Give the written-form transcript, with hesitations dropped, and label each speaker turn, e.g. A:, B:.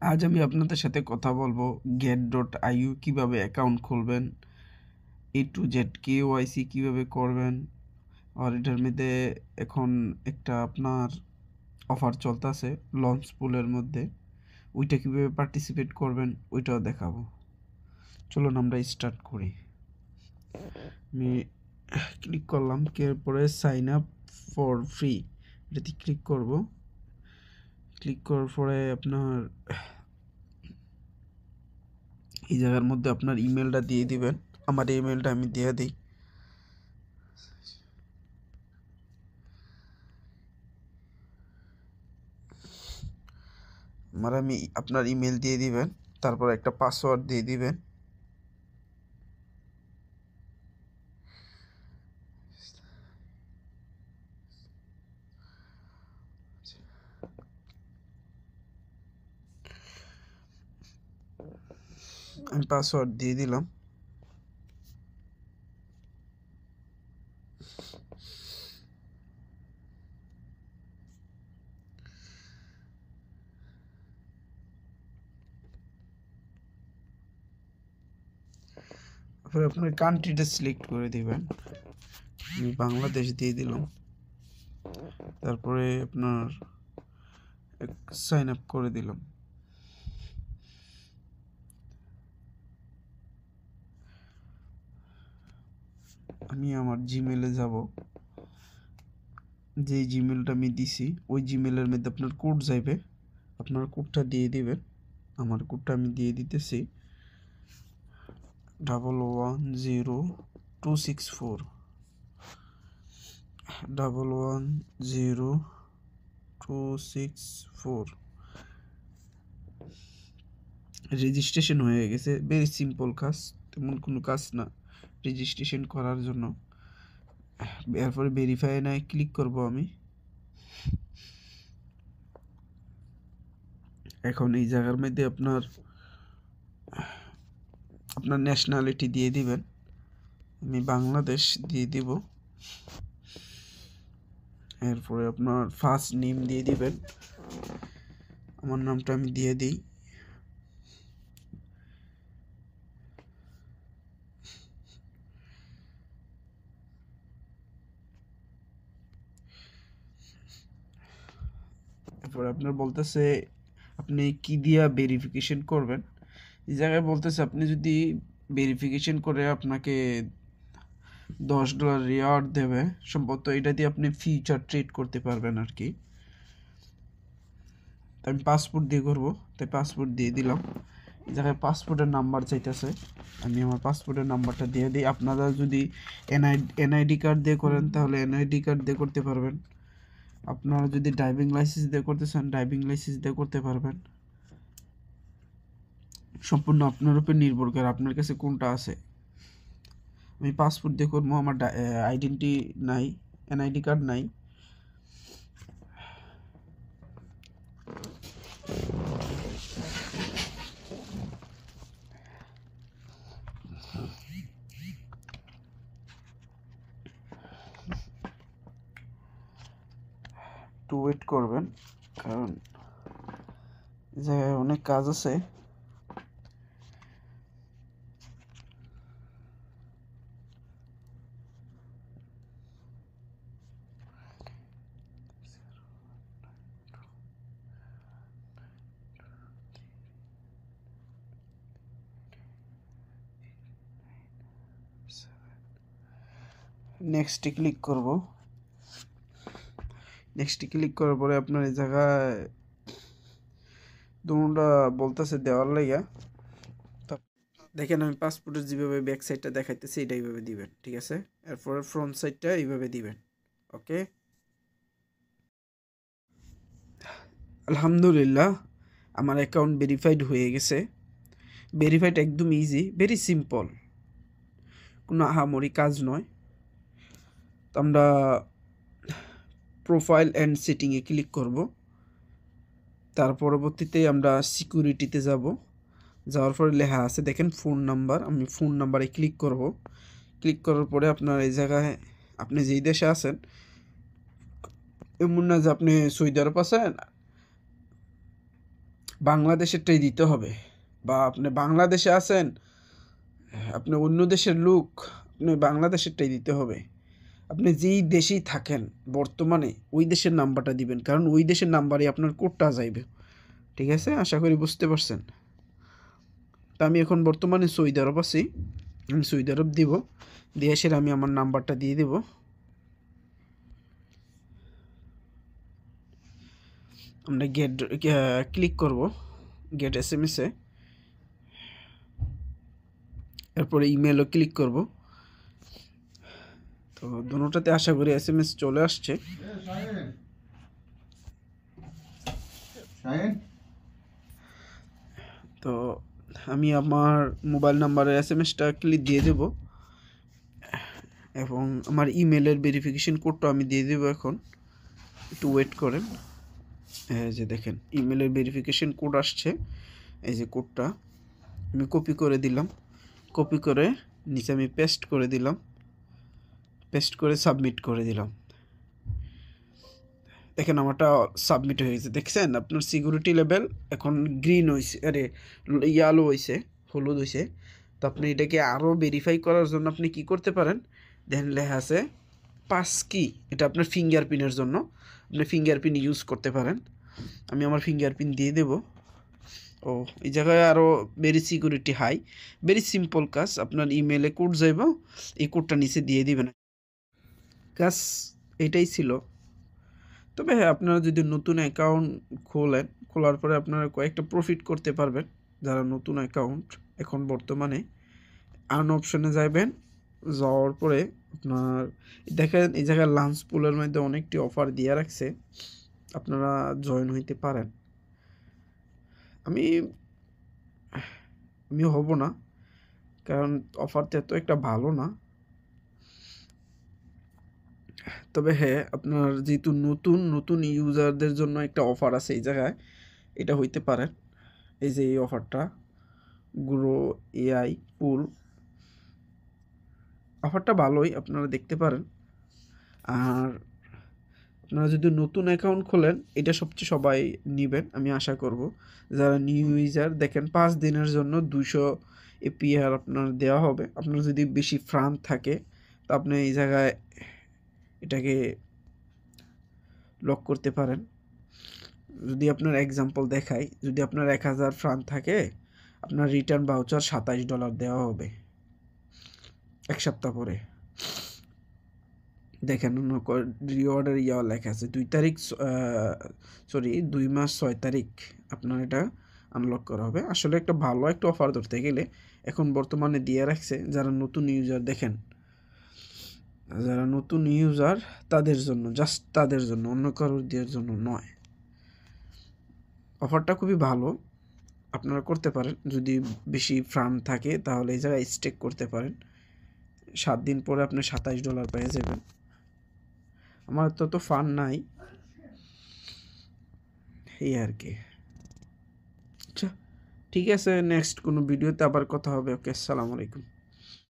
A: আজ আমি আপনাদের সাথে কথা বলবো get.iu কিভাবে অ্যাকাউন্ট খুলবেন, A to Z KYC কিভাবে করবেন। আর এটার মধ্যে এখন একটা আপনার অফার চলতেছে লঞ্চ পুলের মধ্যে, ওইটা কিভাবে পার্টিসিপেট করবেন ওইটাও দেখাবো। চলুন আমরা স্টার্ট করি। আমি ক্লিক করলাম, এরপরে সাইন আপ ফর ফ্রি এটাতে ক্লিক করব। ক্লিক করার পরে আপনার এই জায়গার মধ্যে আপনার ইমেলটা দিয়ে দিবেন। আমার ইমেলটা আমি দিয়ে দিই। আমি আপনার ইমেল দিয়ে দিবেন, তারপর একটা পাসওয়ার্ড দিয়ে দিবেন। আমি পাসওয়ার্ড দিয়ে দিলাম। তারপরে আপনার কান্ট্রিটা সিলেক্ট করে দিবেন। আমি বাংলাদেশ দিয়ে দিলাম। তারপরে আপনার সাইন আপ করে দিলাম। আমি আমার জিমেলে যাব। যে জিমেলটা আমি দিছি ওই জিমেলের মধ্যে আপনার কোড যাইবে, আপনার কোডটা দিয়ে দিবেন। আমার কোডটা আমি দিয়ে দিতেছি 110264 110264। রেজিস্ট্রেশন হয়ে গেছে। ভেরি সিম্পল কাজ, তেমন কোনো কাজ না রেজিস্ট্রেশন করার জন্য। এরপরে ভেরিফাই নাই ক্লিক করব আমি। এখন এই জায়গার মধ্যে আপনার ন্যাশনালিটি দিয়ে দিবেন। আমি বাংলাদেশ দিয়ে দিব। এরপরে আপনার ফার্স্ট নেম দিয়ে দিবেন। আমার নামটা আমি দিয়ে দিই। এরপরে আপনার বলতেছে আপনি কি দিয়া ভেরিফিকেশন করবেন। এই জায়গায় বলতেছে আপনি যদি ভেরিফিকেশন করে আপনাকে $10 রিওয়ার্ড দেবে সম্ভবত, এটা দিয়ে আপনি ফিউচার ট্রেড করতে পারবেন আর কি। আমি পাসপোর্ট দিয়ে করবো, তাই পাসপোর্ট দিয়ে দিলাম। এই জায়গায় পাসপোর্টের নাম্বার চাইতেছে, আমি আমার পাসপোর্টের নাম্বারটা দিয়ে দিই। আপনারা যদি এনআইডি কার্ড দিয়ে করেন তাহলে এনআইডি কার্ড দিয়ে করতে পারবেন। আপনারা যদি ড্রাইভিং লাইসেন্স দিয়ে করতে চান ড্রাইভিং লাইসেন্স দিয়ে করতে পারবেন। সম্পূর্ণ আপনার উপর নির্ভর করে আপনার কাছে কোনটা আছে। আমি পাসপোর্ট দিয়ে করবো, আমার আইডেন্টি নাই, এনআইডি কার্ড নাই। একটু ওয়েট করবেন, কারণ এই জায়গায় অনেক কাজ আছে। নেক্সটে ক্লিক করব। নেক্সটে ক্লিক করার পরে আপনার এই জায়গায় দুটা বলতেছে দেওয়ার লাইগা। দেখেন আমি পাসপোর্টের যেভাবে ব্যাক সাইডটা দেখাইতেছি এটা এইভাবে দিবেন, ঠিক আছে। এরপরে ফ্রন্ট সাইডটা এইভাবে দিবেন। ওকে, আলহামদুলিল্লাহ আমার অ্যাকাউন্ট ভেরিফাইড হয়ে গেছে। ভেরিফাইড একদম ইজি, ভেরি সিম্পল, কোনো আহামরি কাজ নয়। তো আমরা প্রোফাইল অ্যান্ড সেটিংয়ে ক্লিক করব। তার পরবর্তীতে আমরা সিকিউরিটিতে যাব। যাওয়ার পরে লেখা আছে দেখেন ফোন নাম্বার, আমি ফোন নাম্বারে ক্লিক করব। ক্লিক করার পরে আপনার এই জায়গায় আপনি যেই দেশে আছেন, এমন না যে আপনি সৌদি আরব আছেন বাংলাদেশেরটাই দিতে হবে। বা আপনি বাংলাদেশে আছেন, আপনি অন্য দেশের লোক, আপনি বাংলাদেশেরটাই দিতে হবে। আপনি যেই দেশেই থাকেন বর্তমানে ওই দেশের নাম্বারটা দিবেন, কারণ ওই দেশের নাম্বারে আপনার কোডটা যাইবে। ঠিক আছে, আশা করি বুঝতে পারছেন। তা আমি এখন বর্তমানে সৌদি আরব আছি, আমি সৌদি আরব দিব, দিয়ে এসে আমি আমার নাম্বারটা দিয়ে দেব। আমরা গেট ক্লিক করব, গেট SMS-এ, এরপরে ইমেলও ক্লিক করব। তো দুটোটাতে আশা করি SMS চলে আসছে। তো আমি আমার মোবাইল নাম্বারের SMS-টা ক্লিক দিয়ে দেব এবং আমার ইমেলের ভেরিফিকেশন কোডটা আমি দিয়ে দেব। এখন একটু ওয়েট করেন। এই যে দেখেন ইমেলের ভেরিফিকেশন কোড আসছে, এই যে কোডটা আমি কপি করে দিলাম, কপি করে নিচে আমি পেস্ট করে দিলাম, পেস্ট করে সাবমিট করে দিলাম। দেখেন আমারটা সাবমিট হয়ে গেছে, দেখছেন আপনার সিকিউরিটি লেভেল এখন গ্রিন হয়েছে, আরে ইয়েলো হয়েছে, হলুদ হয়েছে। তো আপনি এটাকে আরও ভেরিফাই করার জন্য আপনি কি করতে পারেন, দেখেন লেখা আছে পাস কি, এটা আপনার ফিঙ্গারপ্রিন্টের জন্য আপনি ফিঙ্গারপ্রিন্ট ইউজ করতে পারেন। আমি আমার ফিঙ্গারপ্রিন্ট দিয়ে দেব। ও এই জায়গায় আরও very security high, very simple কাজ, আপনার ইমেলে কোড যাইব, এই কোডটা নিচে দিয়ে দিবেন। কাজ এটাই ছিল। তবে হ্যাঁ, আপনারা যদি নতুন অ্যাকাউন্ট খোলেন, খোলার পরে আপনারা কয়েকটা প্রফিট করতে পারবেন যারা নতুন অ্যাকাউন্ট। এখন বর্তমানে আর্ন অপশনে যাবেন, যাওয়ার পরে আপনার দেখেন এই জায়গায় লাঞ্চ পুলের মধ্যে অনেকটি অফার দিয়ে রাখছে, আপনারা জয়েন হইতে পারেন। আমি হব না, কারণ অফারটা এত একটা ভালো না। তবে হ্যাঁ, আপনার যেহেতু নতুন নতুন ইউজারদের জন্য একটা অফার আছে এই জায়গায়, এটা হইতে পারেন। এই যে এই অফারটা গ্রো AI পুল, অফারটা ভালোই, আপনারা দেখতে পারেন। আর আপনারা যদি নতুন অ্যাকাউন্ট খোলেন, এটা সবচেয়ে সবাই নেবেন আমি আশা করব। যারা নিউ ইউজার, দেখেন 5 দিনের জন্য 200 APR আপনার দেওয়া হবে। আপনার যদি বেশি ফান্ড থাকে তো আপনি এই জায়গায় এটাকে লক করতে পারেন। যদি আপনার এক্সাম্পল দেখাই, যদি আপনার 1000 ফান্ড থাকে, আপনার রিটার্ন ভাউচার $27 দেওয়া হবে 1 সপ্তাহ পরে। দেখেন রিওয়ার্ডের লেখা আছে 2 মাস 6 তারিখ আপনার এটা আনলক করা হবে। আসলে একটা ভালো একটা অফার ধরতে গেলে এখন বর্তমানে দিয়ে রাখছে যারা নতুন ইউজার। দেখেন যারা নতুন ইউজার তাদের জন্য, জাস্ট তাদের জন্য, অন্য কারোর দেওয়ার জন্য নয়। অফারটা খুবই ভালো, আপনারা করতে পারেন। যদি বেশি ফান্ড থাকে তাহলে এই জায়গায় স্টেক করতে পারেন। 7 দিন পরে আপনি $27 পেয়ে যাবেন। আমার তো ফান্ড নাই, এই আর কি। আচ্ছা ঠিক আছে, নেক্সট কোনো ভিডিওতে আবার কথা হবে। ওকে, আসসালামু আলাইকুম।